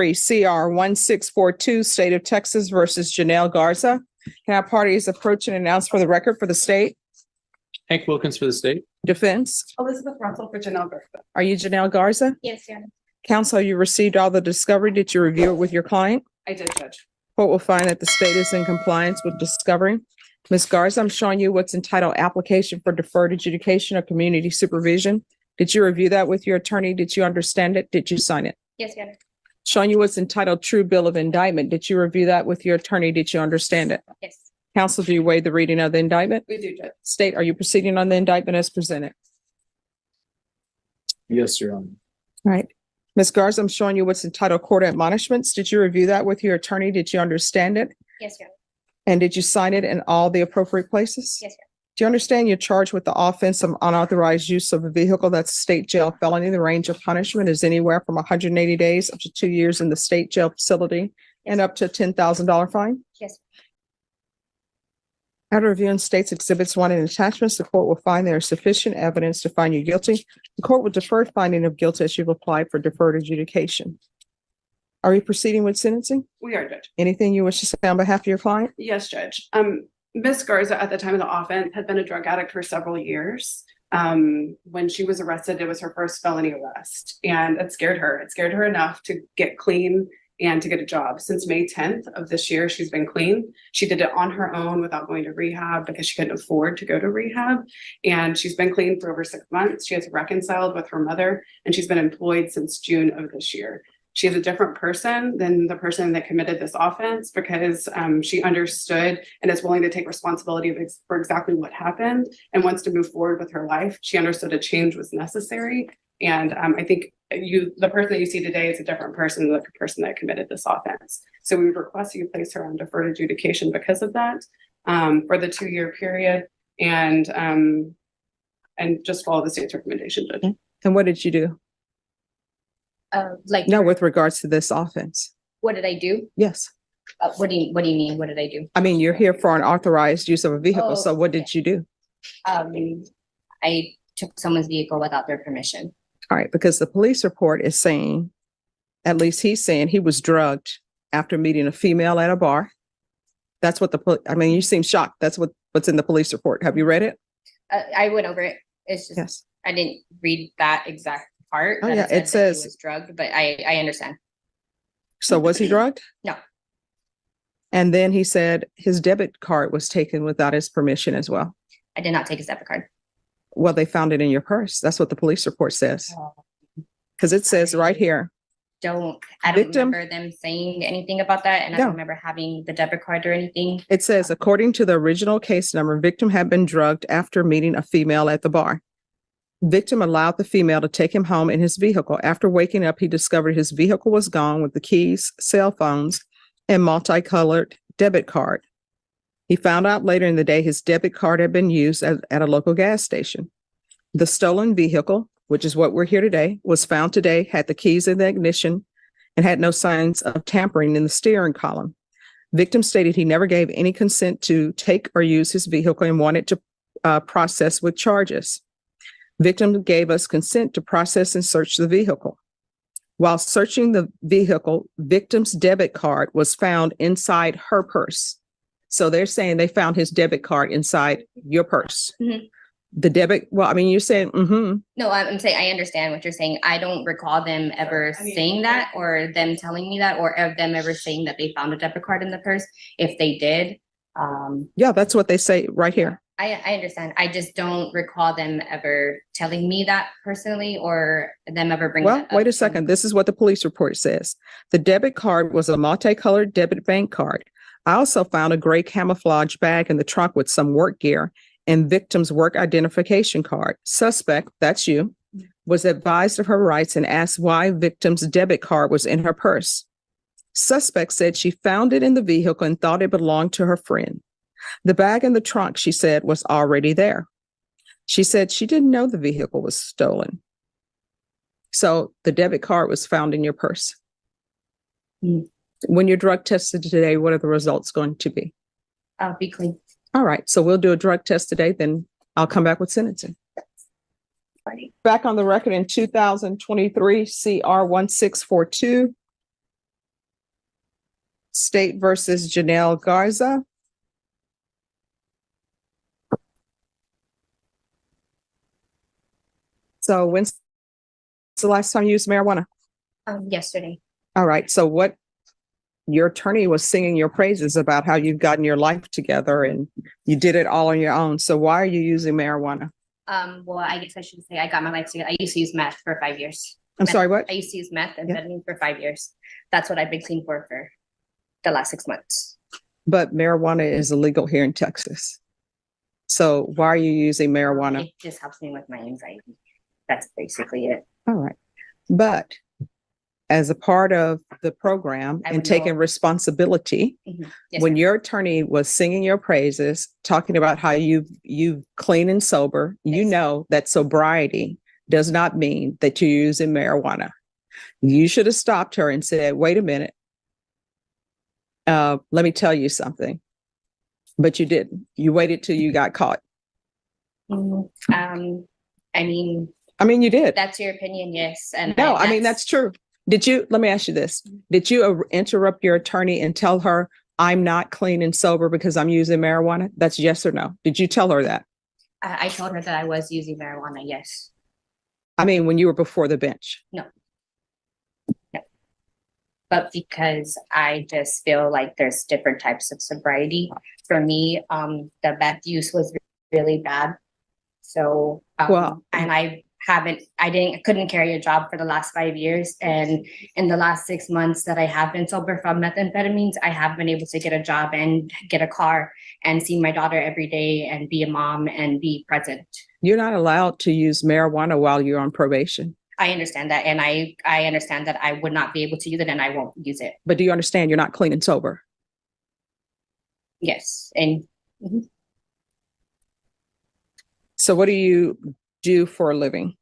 CR 1642, State of Texas versus Janelle Garza. Can our parties approach and announce for the record for the state? Hank Wilkins for the state. Defense. Elizabeth Russell for Janelle Garza. Are you Janelle Garza? Yes, Your Honor. Counsel, you received all the discovery. Did you review it with your client? I did, Judge. Court will find that the state is in compliance with discovery. Ms. Garza, I'm showing you what's entitled Application for Deferred Adjudication of Community Supervision. Did you review that with your attorney? Did you understand it? Did you sign it? Yes, Your Honor. Showing you what's entitled True Bill of Indictment. Did you review that with your attorney? Did you understand it? Yes, Counsel, do you waive the reading of the indictment? we do, Judge. State, are you proceeding on the indictment as presented? Yes, Your Honor. All right. Ms. Garza, I'm showing you what's entitled Court Admonishments. Did you review that with your attorney? Did you understand it? Yes, Your Honor. And did you sign it in all the appropriate places? Yes, Your Do you understand you're charged with the offense of unauthorized use of a vehicle? That's a state jail felony. The range of punishment is anywhere from 180 days up to 2 years in the state jail facility and up to a $10,000 fine. Yes. After reviewing state's exhibits 1 and attachments, the court will find there is sufficient evidence to find you guilty. The court will defer finding of guilt as you've applied for deferred adjudication. Are we proceeding with sentencing? We are, Judge. Anything you wish to say on behalf of your client? Yes, Judge. Ms. Garza, at the time of the offense, had been a drug addict for several years. When she was arrested, it was her first felony arrest, and it scared her. It scared her enough to get clean and to get a job. Since May 10th of this year, she's been clean. She did it on her own without going to rehab because she couldn't afford to go to rehab. And she's been clean for over 6 months. She has reconciled with her mother, and she's been employed since June of this year. She is a different person than the person that committed this offense because she understood and is willing to take responsibility for exactly what happened and wants to move forward with her life. She understood a change was necessary. And I think the person that you see today is a different person than the person that committed this offense. So we would request you place her on deferred adjudication because of that for the 2-year period and just follow the state's recommendation, Judge. And what did you do? Like, No, with regards to this offense. what did I do? Yes. What do you mean? What did I do? I mean, you're here for unauthorized use of a vehicle. Oh, So what did you do? I took someone's vehicle without their permission. All right, because the police report is saying, at least he's saying he was drugged after meeting a female at a bar. That's what I mean, you seem shocked. That's what's in the police report. Have you read it? I went over it. It's just, Yes. I didn't read that exact part. Oh, that yeah, it said that he says- was drugged, but I understand. So was he drugged? No. And then he said his debit card was taken without his permission as well. I did not take his debit card. Well, they found it in your purse. That's what the police report says. Because it says right here, I don't Victim- remember them saying anything about that. And I No. don't remember having the debit card or anything. it says, according to the original case number, victim had been drugged after meeting a female at the bar. Victim allowed the female to take him home in his vehicle. After waking up, he discovered his vehicle was gone with the keys, cell phones, and multicolored debit card. He found out later in the day his debit card had been used at a local gas station. The stolen vehicle, which is what we're here today, was found today, had the keys in the ignition, and had no signs of tampering in the steering column. Victim stated he never gave any consent to take or use his vehicle and wanted to process with charges. Victim gave us consent to process and search the vehicle. While searching the vehicle, victim's debit card was found inside her purse. So they're saying they found his debit card inside your purse. Mhm. You're saying, No, I'm saying, I understand what you're saying. I don't recall them ever saying that or them telling me that or of them ever saying that they found a debit card in the purse. If they did, yeah, that's what they say right here. I understand. I just don't recall them ever telling me that personally or them ever bringing Well, that up. wait a second. This is what the police report says. The debit card was a multicolored debit bank card. I also found a gray camouflage bag in the trunk with some work gear and victim's work identification card. Suspect, that's you, was advised of her rights and asked why victim's debit card was in her purse. Suspect said she found it in the vehicle and thought it belonged to her friend. The bag in the trunk, she said, was already there. She said she didn't know the vehicle was stolen. So the debit card was found in your purse. Mm. When you're drug tested today, what are the results going to be? I'll be clean. All right, so we'll do a drug test today, then I'll come back with sentencing. Back on the record in 2023, CR 1642, State versus Janelle Garza. So when's the last time you used marijuana? Yesterday. All right. So your attorney was singing your praises about how you've gotten your life together and you did it all on your own. So why are you using marijuana? Well, I guess I should say I got my life together. I used to use meth for 5 years. I'm sorry, what? I used to use meth and Yeah. amphetamine for 5 years. That's what I've been clean for the last 6 months. But marijuana is illegal here in Texas. So why are you using marijuana? It just helps me with my anxiety. That's basically it. All right. But as a part of the program I and would taking know. responsibility, Yes, when ma'am. your attorney was singing your praises, talking about how you clean and sober, you Yes. know that sobriety does not mean that you're using marijuana. You should have stopped her and said, wait a minute. Let me tell you something. But you didn't. You waited till you got caught. I mean, You did. that's your opinion, yes. And No, that's true. Let me ask you this. Did you interrupt your attorney and tell her, I'm not clean and sober because I'm using marijuana? That's yes or no. Did you tell her that? I told her that I was using marijuana, yes. When you were before the bench. But because I just feel like there's different types of sobriety. For me, the meth use was really bad. So, Wow. and couldn't carry a job for the last 5 years. And in the last 6 months that I have been sober from methamphetamines, I have been able to get a job and get a car and see my daughter every day and be a mom and be present. You're not allowed to use marijuana while you're on probation. I understand that. And I understand that I would not be able to use it and I won't use it. But do you understand you're not clean and sober? Yes. And So what do you do for a living?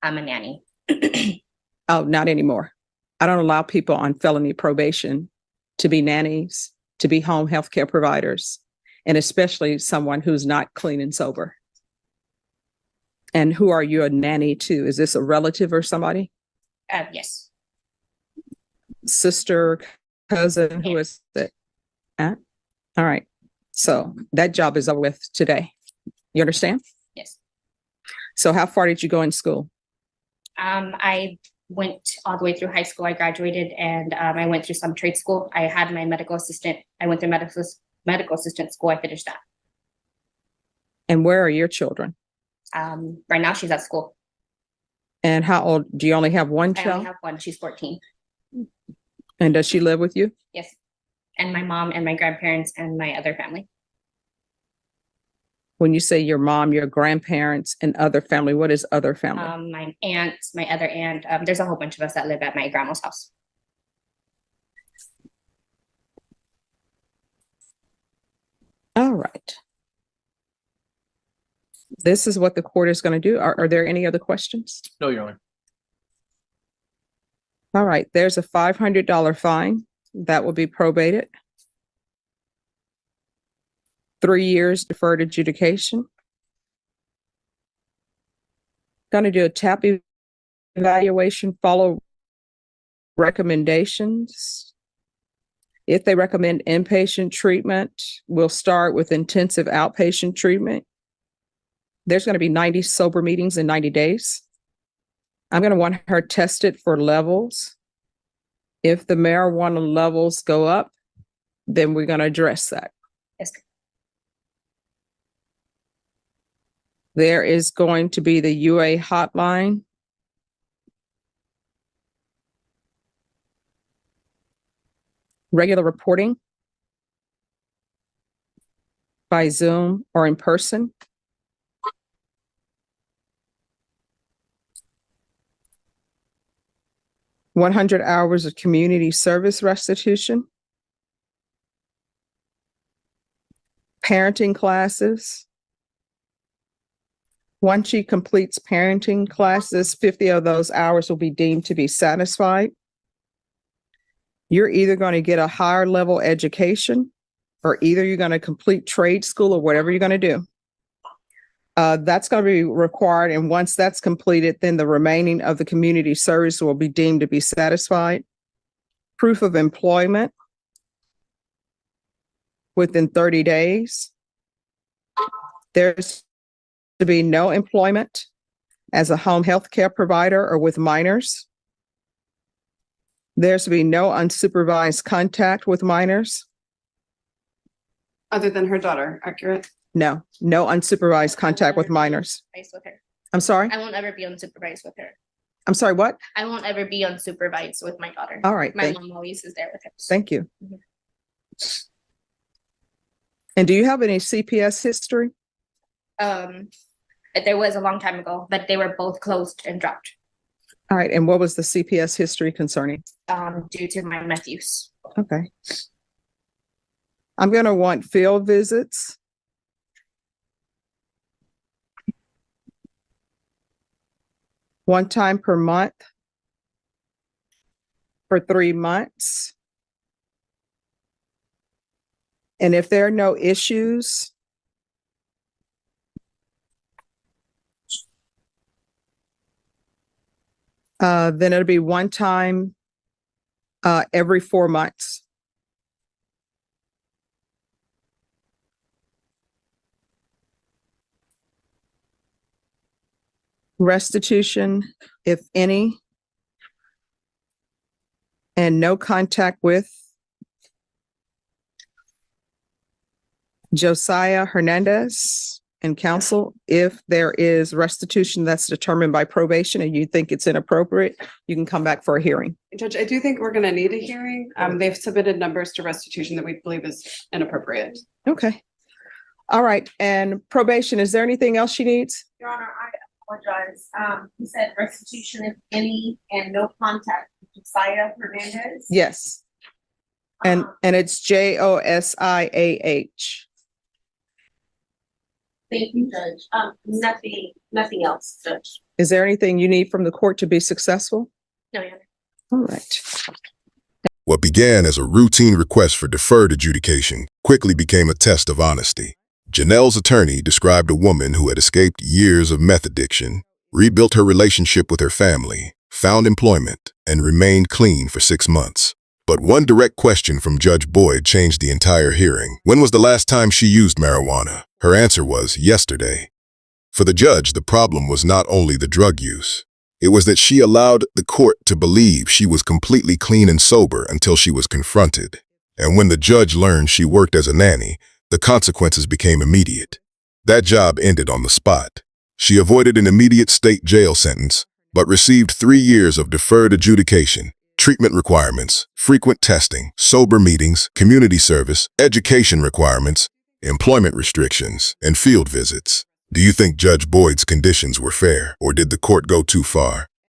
I'm a nanny. Oh, not anymore. I don't allow people on felony probation to be nannies, to be home health care providers, and especially someone who's not clean and sober. And who are you a nanny to? Is this a relative or somebody? Yes. Sister, cousin, who is it? All right. So that job is over with today. You understand? Yes. So how far did you go in school? I went all the way through high school. I graduated and I went through some trade school. I had my medical assistant. I went through medical assistant school. I finished that. And where are your children? Right now she's at school. And how old? Do you only have one I child? only have one. She's 14. And does she live with you? Yes. And my mom and my grandparents and my other family. When you say your mom, your grandparents, and other family, what is other family? My aunt, my other aunt. There's a whole bunch of us that live at my grandma's house. All right. This is what the court is going to do. Are there any other questions? No, Your Honor. All right. There's a $500 fine that will be probated. 3 years deferred adjudication. Going to do a TAP evaluation, follow recommendations. If they recommend inpatient treatment, we'll start with intensive outpatient treatment. There's going to be 90 sober meetings in 90 days. I'm going to want her tested for levels. If the marijuana levels go up, then we're going to address that. Yes. There is going to be the UA hotline. Regular reporting by Zoom or in person. $100 hours of community service restitution. Parenting classes. Once she completes parenting classes, 50 of those hours will be deemed to be satisfied. You're either going to get a higher level education or either you're going to complete trade school or whatever you're going to do. That's going to be required. And once that's completed, then the remaining of the community service will be deemed to be satisfied. Proof of employment. within 30 days. There's to be no employment as a home health care provider or with minors. There's to be no unsupervised contact with minors. Other than her daughter, accurate? No unsupervised contact with minors. Supervised with her. I'm sorry? I won't ever be unsupervised with her. I'm sorry, what? I won't ever be unsupervised with my daughter. All right, My mom always is there with her. thank you. Mhm. And do you have any CPS history? There was a long time ago, but they were both closed and dropped All right, and what was the CPS history concerning? due to my meth use. Okay. I'm going to want field visits. One time per month for 3 months. And if there are no issues, then it'll be one time every 4 months. Restitution, if any, and no contact with Josiah Hernandez and counsel. If there is restitution that's determined by probation and you think it's inappropriate, you can come back for a hearing. Judge, I do think we're gonna need a hearing. They've submitted numbers to restitution that we believe is inappropriate. Okay. All right. And probation, is there anything else she needs? Your Honor, I apologize. He said restitution if any and no contact with Josiah Hernandez. Yes. And it's Josiah. Thank you, Judge. Nothing else, Judge. Is there anything you need from the court to be successful? No, Your Honor. All right. What began as a routine request for deferred adjudication quickly became a test of honesty. Janelle's attorney described a woman who had escaped years of meth addiction, rebuilt her relationship with her family, found employment, and remained clean for 6 months. But one direct question from Judge Boyd changed the entire hearing. When was the last time she used marijuana? Her answer was yesterday. For the judge, the problem was not only the drug use. It was that she allowed the court to believe she was completely clean and sober until she was confronted. And when the judge learned she worked as a nanny, the consequences became immediate. That job ended on the spot. She avoided an immediate state jail sentence, but received 3 years of deferred adjudication, treatment requirements, frequent testing, sober meetings, community service, education requirements, employment restrictions, and field visits. Do you think Judge Boyd's conditions were fair, or did the court go too far?